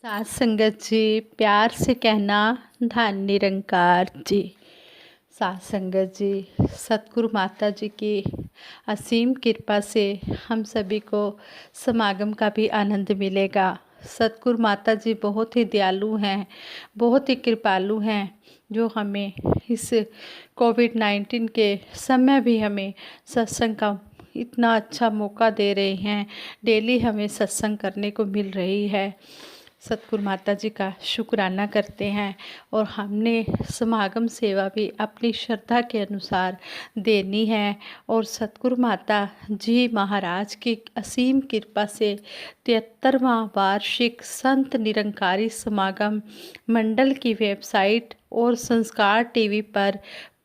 सात संगत जी, प्यार से कहना धन निरंकार जी। सात संगत जी, सतगुरु माता जी की असीम कृपा से हम सभी को समागम का भी आनंद मिलेगा। सतगुरु माता जी बहुत ही दयालु हैं, बहुत ही कृपालु हैं, जो हमें इस कोविड-19 के समय भी हमें सत्संग का इतना अच्छा मौका दे रहे हैं। डेली हमें सत्संग करने को मिल रही है। सतगुरु माता जी का शुक्राना करते हैं और हमने समागम सेवा भी अपनी श्रद्धा के अनुसार देनी है। और सतगुरु माता जी महाराज की असीम कृपा से 73वां वार्षिक संत निरंकारी समागम मंडल की वेबसाइट और संस्कार टीवी पर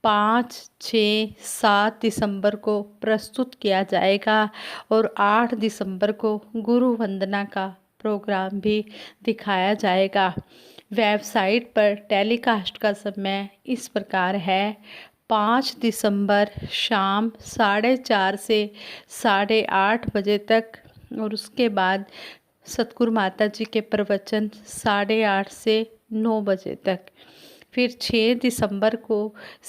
5, 6, 7 दिसंबर को प्रस्तुत किया जाएगा और 8 दिसंबर को गुरु वंदना का प्रोग्राम भी दिखाया जाएगा। वेबसाइट पर टेलीकास्ट का समय इस प्रकार है: 5 दिसंबर शाम 4:30 से 8:30 बजे तक, और उसके बाद सतगुरु माता जी के प्रवचन 8:30 से 9 बजे तक। फिर 6 दिसंबर को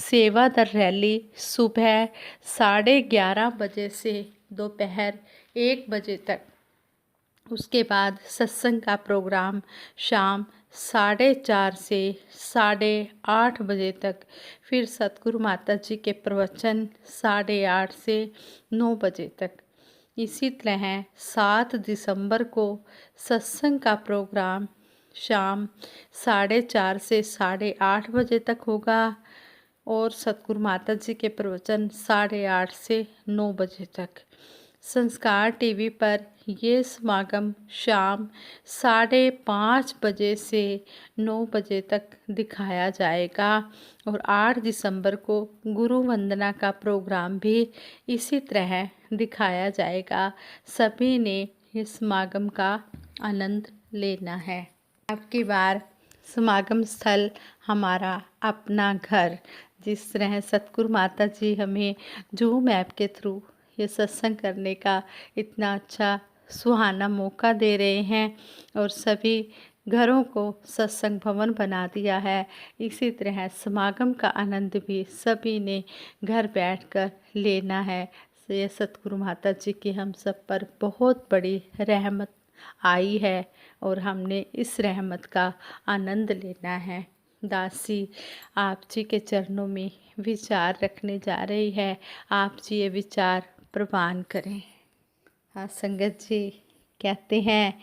सेवादल रैली सुबह 11:30 बजे से दोपहर 1 बजे तक। उसके बाद सत्संग का प्रोग्राम शाम 4:30 से 8:30 बजे तक। फिर सतगुरु माता जी के प्रवचन 8:30 से 9 बजे तक। इसी तरह 7 दिसंबर को सत्संग का प्रोग्राम शाम 4:30 से 8:30 बजे तक होगा और सतगुरु माता जी के प्रवचन 8:30 से 9 बजे तक। संस्कार टीवी पर ये समागम शाम 5:30 बजे से 9 बजे तक दिखाया जाएगा और 8 दिसंबर को गुरु वंदना का प्रोग्राम भी इसी तरह दिखाया जाएगा। सभी ने इस समागम का आनंद लेना है। अब की बार समागम स्थल हमारा अपना घर। जिस तरह सतगुरु माता जी हमें जूम ऐप के थ्रू ये सत्संग करने का इतना अच्छा सुहाना मौका दे रहे हैं और सभी घरों को सत्संग भवन बना दिया है, इसी तरह समागम का आनंद भी सभी ने घर बैठकर लेना है। ये सतगुरु माता जी की हम सब पर बहुत बड़ी रहमत आई है और हमने इस रहमत का आनंद लेना है। दासी आप जी के चरणों में विचार रखने जा रही है, आप जी ये विचार प्रवान करें। हाँ संगत जी, कहते हैं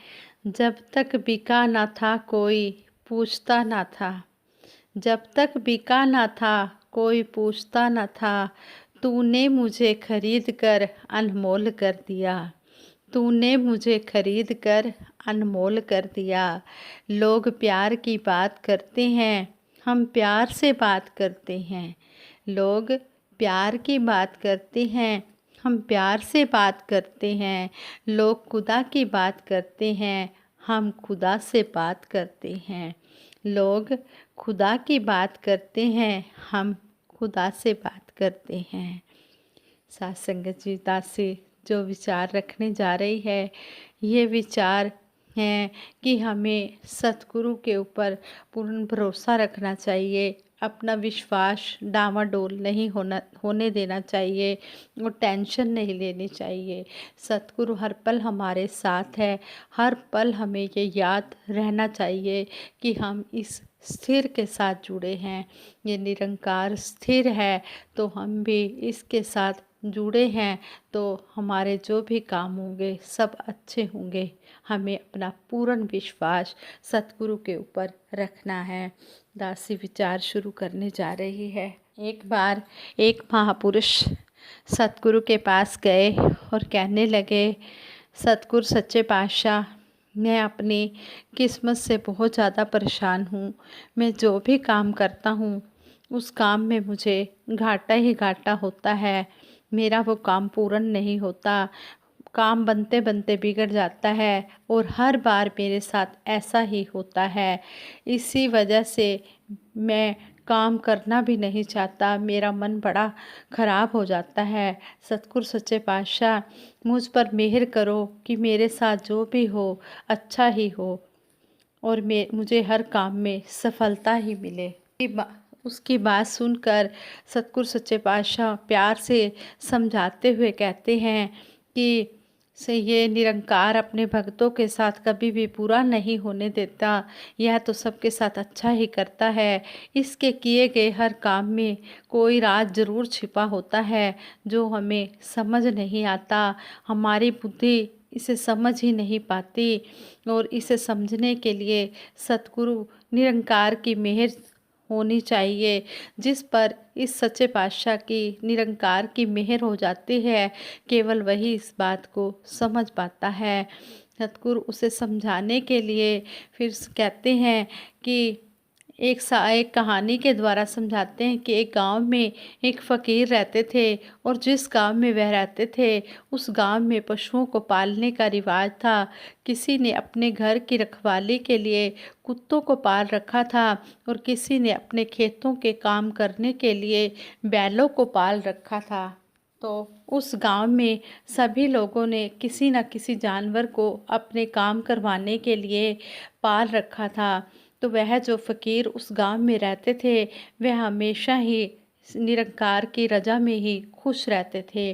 जब तक बिका ना था कोई पूछता ना था, जब तक बिका ना था कोई पूछता ना था, तूने मुझे खरीद कर अनमोल कर दिया, तूने मुझे खरीद कर अनमोल कर दिया। लोग प्यार की बात करते हैं, हम प्यार से बात करते हैं। लोग प्यार की बात करते हैं, हम प्यार से बात करते हैं। लोग खुदा की बात करते हैं, हम खुदा से बात करते हैं। लोग खुदा की बात करते हैं, हम खुदा से बात करते हैं। सात संगत जी दासी जो विचार रखने जा रही है, ये विचार हैं कि हमें सतगुरु के ऊपर पूर्ण भरोसा रखना चाहिए, अपना विश्वास डामाडोल नहीं होने देना चाहिए और टेंशन नहीं लेनी चाहिए। सतगुरु हर पल हमारे साथ है, हर पल हमें ये याद रहना चाहिए कि हम इस स्थिर के साथ जुड़े हैं, ये निरंकार स्थिर है तो हम भी इसके साथ जुड़े हैं, तो हमारे जो भी काम होंगे सब अच्छे होंगे। हमें अपना पूर्ण विश्वास सतगुरु के ऊपर रखना है। दासी विचार शुरू करने जा रही है। एक बार एक महापुरुष सतगुरु के पास गए और कहने लगे, सतगुरु सच्चे पातशाह, मैं अपनी किस्मत से बहुत ज़्यादा परेशान हूँ। मैं जो भी काम करता हूँ उस काम में मुझे घाटा ही घाटा होता है, मेरा वो काम पूर्ण नहीं होता, काम बनते बनते बिगड़ जाता है और हर बार मेरे साथ ऐसा ही होता है। इसी वजह से मैं काम करना भी नहीं चाहता, मेरा मन बड़ा ख़राब हो जाता है। सतगुरु सच्चे पातशाह मुझ पर मेहर करो कि मेरे साथ जो भी हो अच्छा ही हो। और मुझे हर काम में सफलता ही मिले। उसकी बात सुनकर सतगुरु सच्चे पातशाह प्यार से समझाते हुए कहते हैं कि से ये निरंकार अपने भक्तों के साथ कभी भी बुरा नहीं होने देता, यह तो सबके साथ अच्छा ही करता है। इसके किए गए हर काम में कोई राज जरूर छिपा होता है जो हमें समझ नहीं आता। हमारी बुद्धि इसे समझ ही नहीं पाती और इसे समझने के लिए सतगुरु निरंकार की मेहर होनी चाहिए, जिस पर इस सच्चे पातशाह की निरंकार की मेहर हो जाती है। केवल वही इस बात को समझ पाता है। सतगुरु उसे समझाने के लिए फिर कहते हैं कि एक कहानी के द्वारा समझाते हैं कि एक गांव में एक फ़कीर रहते थे और जिस गांव में वह रहते थे उस गांव में पशुओं को पालने का रिवाज था। किसी ने अपने घर की रखवाली के लिए कुत्तों को पाल रखा था और किसी ने अपने खेतों के काम करने के लिए बैलों को पाल रखा था। तो उस गांव में सभी लोगों ने किसी न किसी जानवर को अपने काम करवाने के लिए पाल रखा था। तो वह जो फ़कीर उस गांव में रहते थे वह हमेशा ही निरंकार की रज़ा में ही खुश रहते थे।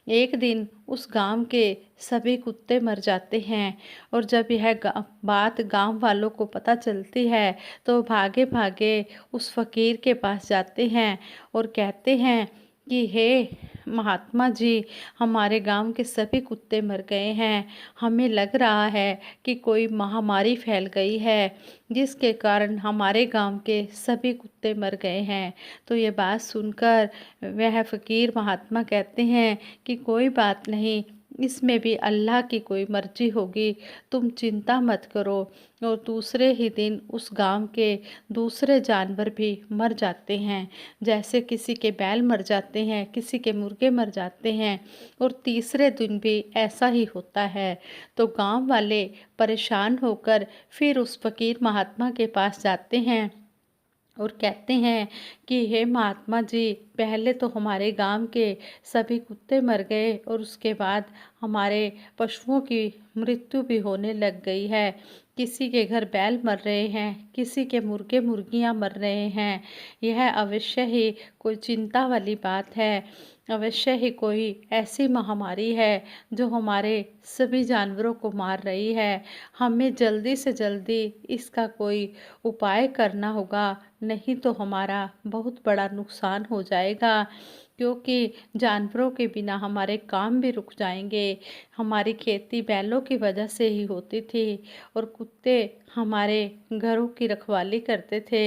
एक दिन उस गांव के सभी कुत्ते मर जाते हैं और जब यह बात गांव वालों को पता चलती है तो भागे भागे उस फ़कीर के पास जाते हैं और कहते हैं कि हे महात्मा जी, हमारे गांव के सभी कुत्ते मर गए हैं। हमें लग रहा है कि कोई महामारी फैल गई है जिसके कारण हमारे गांव के सभी कुत्ते मर गए हैं। तो ये बात सुनकर वह फ़कीर महात्मा कहते हैं कि कोई बात नहीं, इसमें भी अल्लाह की कोई मर्जी होगी, तुम चिंता मत करो। और दूसरे ही दिन उस गांव के दूसरे जानवर भी मर जाते हैं। जैसे किसी के बैल मर जाते हैं, किसी के मुर्गे मर जाते हैं और तीसरे दिन भी ऐसा ही होता है। तो गांव वाले परेशान होकर फिर उस फ़कीर महात्मा के पास जाते हैं और कहते हैं कि हे महात्मा जी, पहले तो हमारे गांव के सभी कुत्ते मर गए और उसके बाद हमारे पशुओं की मृत्यु भी होने लग गई है। किसी के घर बैल मर रहे हैं, किसी के मुर्गे मुर्गियां मर रहे हैं। यह अवश्य ही कोई चिंता वाली बात है। अवश्य ही कोई ऐसी महामारी है जो हमारे सभी जानवरों को मार रही है। हमें जल्दी से जल्दी इसका कोई उपाय करना होगा, नहीं तो हमारा बहुत बड़ा नुकसान हो जाएगा, क्योंकि जानवरों के बिना हमारे काम भी रुक जाएंगे। हमारी खेती बैलों की वजह से ही होती थी और कुत्ते हमारे घरों की रखवाली करते थे,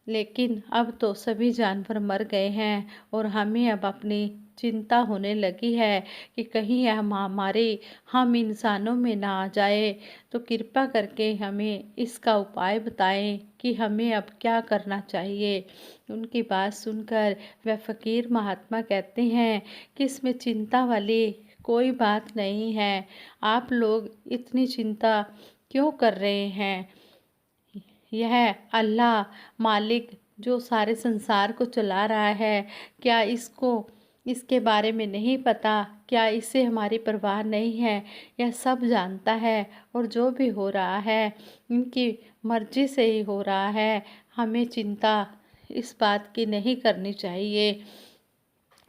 लेकिन अब तो सभी जानवर मर गए हैं और हमें अब अपनी चिंता होने लगी है कि कहीं यह महामारी हम इंसानों में ना आ जाए। तो कृपा करके हमें इसका उपाय बताएं कि हमें अब क्या करना चाहिए। उनकी बात सुनकर वह फ़कीर महात्मा कहते हैं कि इसमें चिंता वाली कोई बात नहीं है। आप लोग इतनी चिंता क्यों कर रहे हैं? यह अल्लाह मालिक जो सारे संसार को चला रहा है, क्या इसको इसके बारे में नहीं पता? क्या इसे हमारी परवाह नहीं है? यह सब जानता है और जो भी हो रहा है इनकी मर्जी से ही हो रहा है। हमें चिंता इस बात की नहीं करनी चाहिए।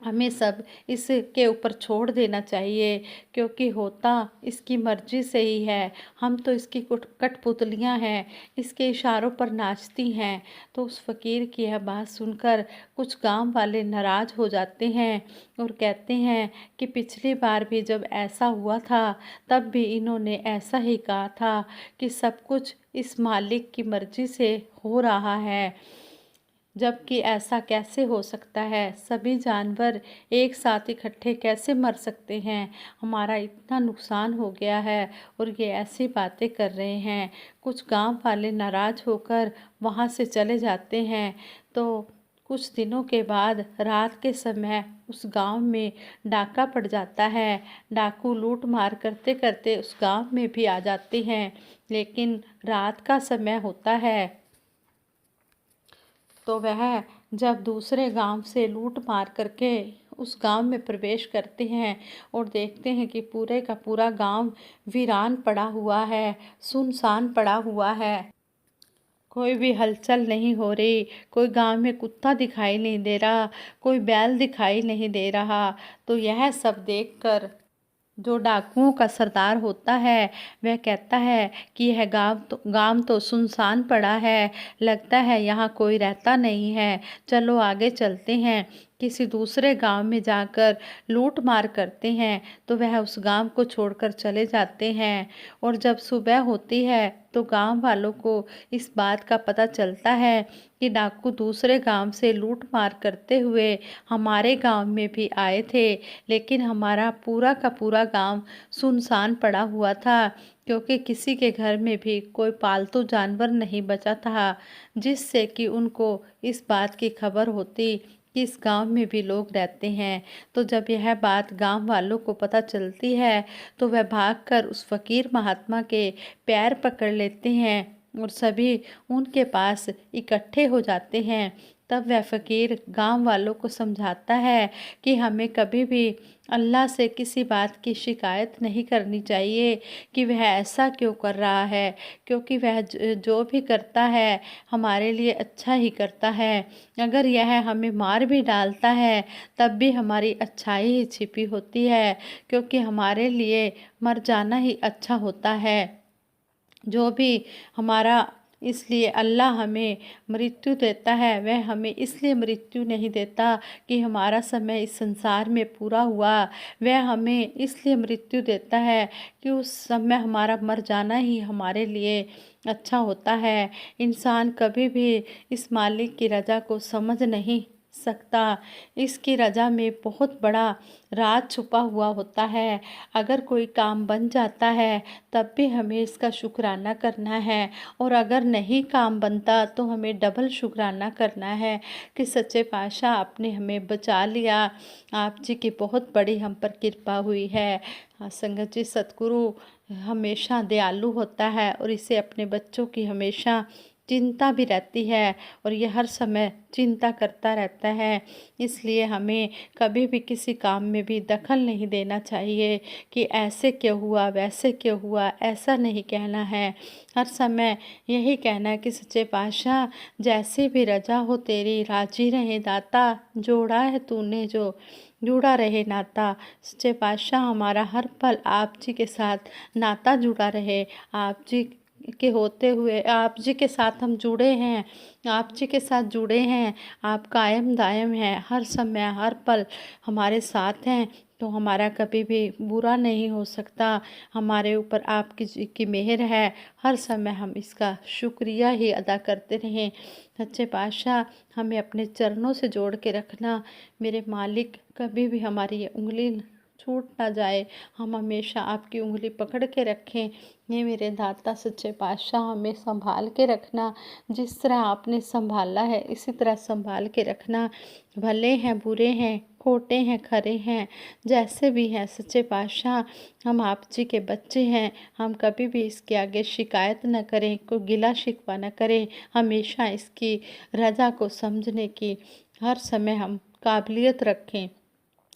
हमें सब इसके ऊपर छोड़ देना चाहिए, क्योंकि होता इसकी मर्जी से ही है। हम तो इसकी कठपुतलियाँ हैं, इसके इशारों पर नाचती हैं। तो उस फ़कीर की यह बात सुनकर कुछ गांव वाले नाराज़ हो जाते हैं और कहते हैं कि पिछली बार भी जब ऐसा हुआ था तब भी इन्होंने ऐसा ही कहा था कि सब कुछ इस मालिक की मर्जी से हो रहा है, जबकि ऐसा कैसे हो सकता है? सभी जानवर एक साथ इकट्ठे कैसे मर सकते हैं? हमारा इतना नुकसान हो गया है और ये ऐसी बातें कर रहे हैं। कुछ गांव वाले नाराज़ होकर वहां से चले जाते हैं। तो कुछ दिनों के बाद रात के समय उस गांव में डाका पड़ जाता है। डाकू लूट मार करते करते उस गांव में भी आ जाते हैं, लेकिन रात का समय होता है। तो वह जब दूसरे गांव से लूट मार करके उस गांव में प्रवेश करते हैं और देखते हैं कि पूरे का पूरा गांव वीरान पड़ा हुआ है, सुनसान पड़ा हुआ है। कोई भी हलचल नहीं हो रही, कोई गांव में कुत्ता दिखाई नहीं दे रहा, कोई बैल दिखाई नहीं दे रहा। तो यह सब देखकर जो डाकुओं का सरदार होता है वह कहता है कि यह गांव तो सुनसान पड़ा है, लगता है यहाँ कोई रहता नहीं है। चलो आगे चलते हैं, किसी दूसरे गांव में जाकर लूट मार करते हैं। तो वह उस गांव को छोड़कर चले जाते हैं। और जब सुबह होती है तो गांव वालों को इस बात का पता चलता है कि डाकू दूसरे गांव से लूट मार करते हुए हमारे गांव में भी आए थे, लेकिन हमारा पूरा का पूरा गांव सुनसान पड़ा हुआ था, क्योंकि किसी के घर में भी कोई पालतू जानवर नहीं बचा था, जिससे कि उनको इस बात की खबर होती कि इस गांव में भी लोग रहते हैं। तो जब यह बात गांव वालों को पता चलती है तो वह भागकर उस फकीर महात्मा के पैर पकड़ लेते हैं और सभी उनके पास इकट्ठे हो जाते हैं। तब वह फकीर गांव वालों को समझाता है कि हमें कभी भी अल्लाह से किसी बात की शिकायत नहीं करनी चाहिए कि वह ऐसा क्यों कर रहा है, क्योंकि वह जो भी करता है हमारे लिए अच्छा ही करता है। अगर यह हमें मार भी डालता है तब भी हमारी अच्छाई ही छिपी होती है, क्योंकि हमारे लिए मर जाना ही अच्छा होता है। जो भी हमारा इसलिए अल्लाह हमें मृत्यु देता है, वह हमें इसलिए मृत्यु नहीं देता कि हमारा समय इस संसार में पूरा हुआ। वह हमें इसलिए मृत्यु देता है कि उस समय हमारा मर जाना ही हमारे लिए अच्छा होता है। इंसान कभी भी इस मालिक की रज़ा को समझ नहीं सकता। इसकी रज़ा में बहुत बड़ा राज छुपा हुआ होता है। अगर कोई काम बन जाता है तब भी हमें इसका शुक्राना करना है, और अगर नहीं काम बनता तो हमें डबल शुक्राना करना है कि सच्चे पातशाह आपने हमें बचा लिया, आप जी की बहुत बड़ी हम पर कृपा हुई है। हाँ संगत जी, सतगुरु हमेशा दयालु होता है और इसे अपने बच्चों की हमेशा चिंता भी रहती है, और ये हर समय चिंता करता रहता है। इसलिए हमें कभी भी किसी काम में भी दखल नहीं देना चाहिए कि ऐसे क्यों हुआ, वैसे क्यों हुआ, ऐसा नहीं कहना है। हर समय यही कहना है कि सच्चे पातशाह जैसी भी रजा हो तेरी, राजी रहे दाता, जोड़ा है तूने जो जुड़ा रहे नाता। सच्चे पातशाह हमारा हर पल आप जी के साथ नाता जुड़ा रहे। आप जी के होते हुए आप जी के साथ हम जुड़े हैं, आप जी के साथ जुड़े हैं। आप कायम दायम हैं, हर समय हर पल हमारे साथ हैं, तो हमारा कभी भी बुरा नहीं हो सकता। हमारे ऊपर आपकी जी की मेहर है, हर समय हम इसका शुक्रिया ही अदा करते रहें। सच्चे पातशाह हमें अपने चरणों से जोड़ के रखना मेरे मालिक, कभी भी हमारी ये उंगली छूट ना जाए, हम हमेशा आपकी उंगली पकड़ के रखें। ये मेरे दाता सच्चे पातशाह हमें संभाल के रखना, जिस तरह आपने संभाला है इसी तरह संभाल के रखना। भले हैं बुरे हैं, खोटे हैं खरे हैं, जैसे भी हैं सच्चे पातशाह हम आप जी के बच्चे हैं। हम कभी भी इसके आगे शिकायत न करें, कोई गिला शिकवा न करें। हमेशा इसकी रज़ा को समझने की हर समय हम काबिलियत रखें,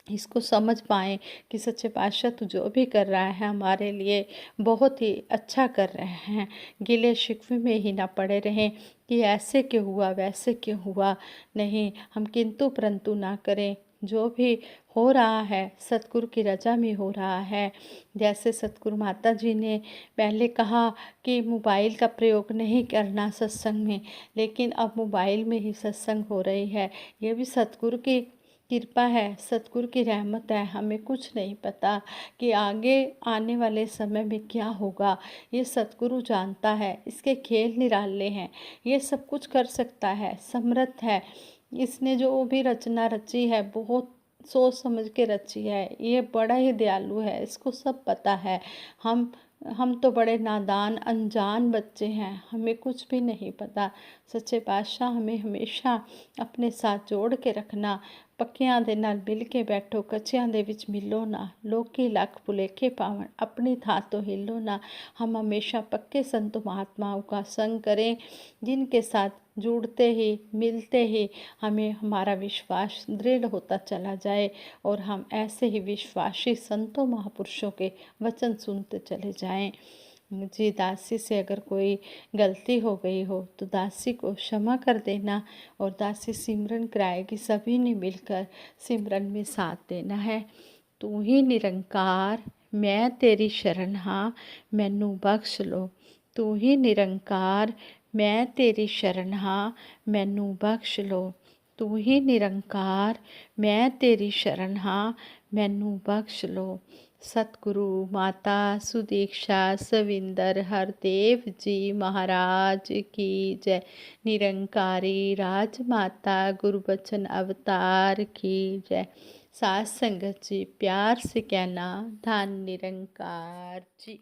इसको समझ पाएँ कि सच्चे पातशाह तू जो भी कर रहा है हमारे लिए बहुत ही अच्छा कर रहे हैं। गिले शिकवे में ही ना पड़े रहें कि ऐसे क्यों हुआ, वैसे क्यों हुआ। नहीं, हम किंतु परंतु ना करें। जो भी हो रहा है सतगुरु की रज़ा में हो रहा है। जैसे सतगुरु माता जी ने पहले कहा कि मोबाइल का प्रयोग नहीं करना सत्संग में, लेकिन अब मोबाइल में ही सत्संग हो रही है। ये भी सतगुरु की कृपा है, सतगुरु की रहमत है। हमें कुछ नहीं पता कि आगे आने वाले समय में क्या होगा, ये सतगुरु जानता है। इसके खेल निराले हैं, ये सब कुछ कर सकता है, समर्थ है। इसने जो भी रचना रची है बहुत सोच समझ के रची है। ये बड़ा ही दयालु है, इसको सब पता है। हम तो बड़े नादान अनजान बच्चे हैं, हमें कुछ भी नहीं पता। सच्चे पातशाह हमें हमेशा अपने साथ जोड़ के रखना। पक्कियां दे नाल मिल के बैठो, कच्चियां दे विच मिलो ना, लोकी लख भुलेखे पावन, अपनी थां तो हिलो ना। हम हमेशा पक्के संत महात्माओं का संग करें, जिनके साथ जुड़ते ही मिलते ही हमें हमारा विश्वास दृढ़ होता चला जाए और हम ऐसे ही विश्वासी संतों महापुरुषों के वचन सुनते चले जाएं। जी, दासी से अगर कोई गलती हो गई हो तो दासी को क्षमा कर देना और दासी सिमरन कराएगी। सभी ने मिलकर सिमरन में साथ देना है। तू ही निरंकार मैं तेरी शरण हाँ, मैनू बख्श लो। तू ही निरंकार मैं तेरी शरण हाँ, मैनू बख्श लो। तू ही निरंकार मैं तेरी शरण हाँ, मैनू बख्श लो। सतगुरु माता सुदीक्षा सविंदर हरदेव जी महाराज की जय। निरंकारी राजमाता गुरुबचन अवतार की जय। साथ संगत जी प्यार से कहना धन निरंकार जी।